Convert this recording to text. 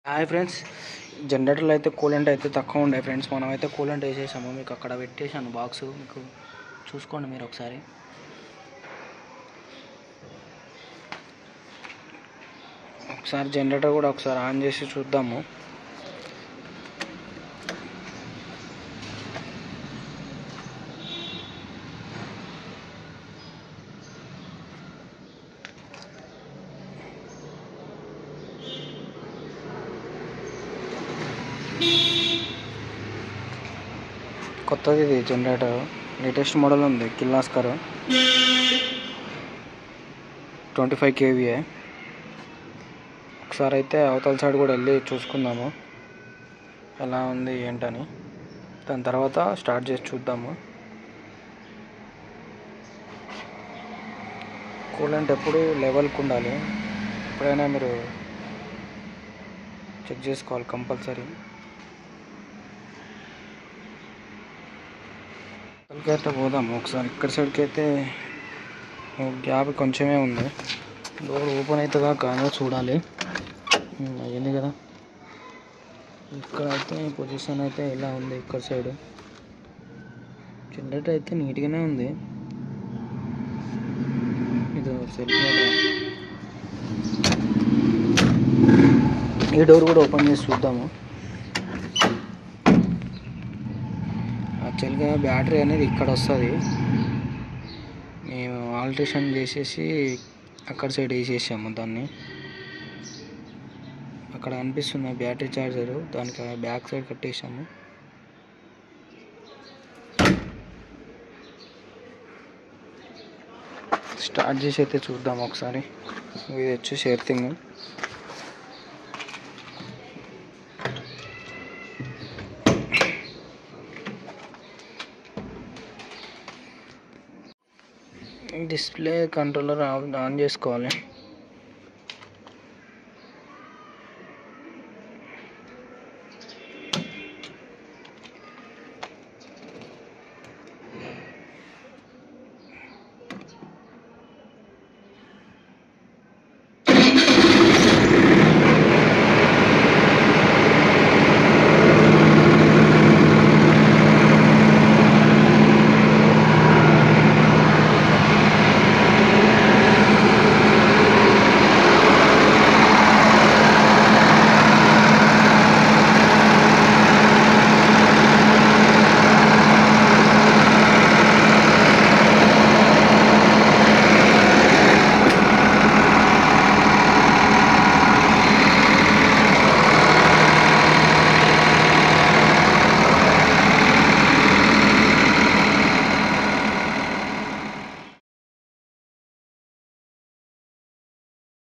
Hi friends, జనరేటర్లు అయితే coolant అయితే తక్కువ ఉండే ఫ్రెండ్స్. మనం అయితే కూలెంట్ వేసేసాము, మీకు అక్కడ పెట్టేశాను బాక్స్, మీకు చూసుకోండి మీరు ఒకసారి. ఒకసారి జనరేటర్ కూడా ఒకసారి ఆన్ చేసి చూద్దాము. కొత్తది ఇది జనరేటర్, లేటెస్ట్ మోడల్ ఉంది. కిర్లోస్కర్ 25 kVA. ఒకసారి అయితే అవతల సైడ్ కూడా వెళ్ళి చూసుకుందాము ఎలా ఉంది ఏంటని. దాని తర్వాత స్టార్ట్ చేసి చూద్దాము. కూలెంట్ ఎప్పుడు లెవెల్కి ఉండాలి, ఎప్పుడైనా మీరు చెక్ చేసుకోవాలి కంపల్సరీ. అయితే పోదాము ఒకసారి. ఇక్కడ సైడ్కి అయితే గ్యాప్ కొంచెమే ఉంది. డోర్ ఓపెన్ అవుతుందా కాదో చూడాలి. అయ్యింది కదా. ఇక్కడ అయితే పొజిషన్ అయితే ఇలా ఉంది. ఇక్కడ సైడ్ జనరేటర్ అయితే నీట్గానే ఉంది. ఇది సెల్ఫ్ మోటర్. ఈ డోర్ కూడా ఓపెన్ చేసి చూద్దాము. యాక్చువల్గా బ్యాటరీ అనేది ఇక్కడ వస్తుంది, మేము ఆల్ట్రేషన్ చేసేసి అక్కడ సైడ్ వేసేసాము దాన్ని. అక్కడ అనిపిస్తుంది బ్యాటరీ ఛార్జరు, దానికి బ్యాక్ సైడ్ కట్టేసాము. స్టార్ట్ చేసి అయితే చూద్దాం ఒకసారి. ఇది వచ్చేసి ఎర్తింగ్. డిస్ప్లే కంట్రోలర్ ఆన్ చేసుకోవాలి.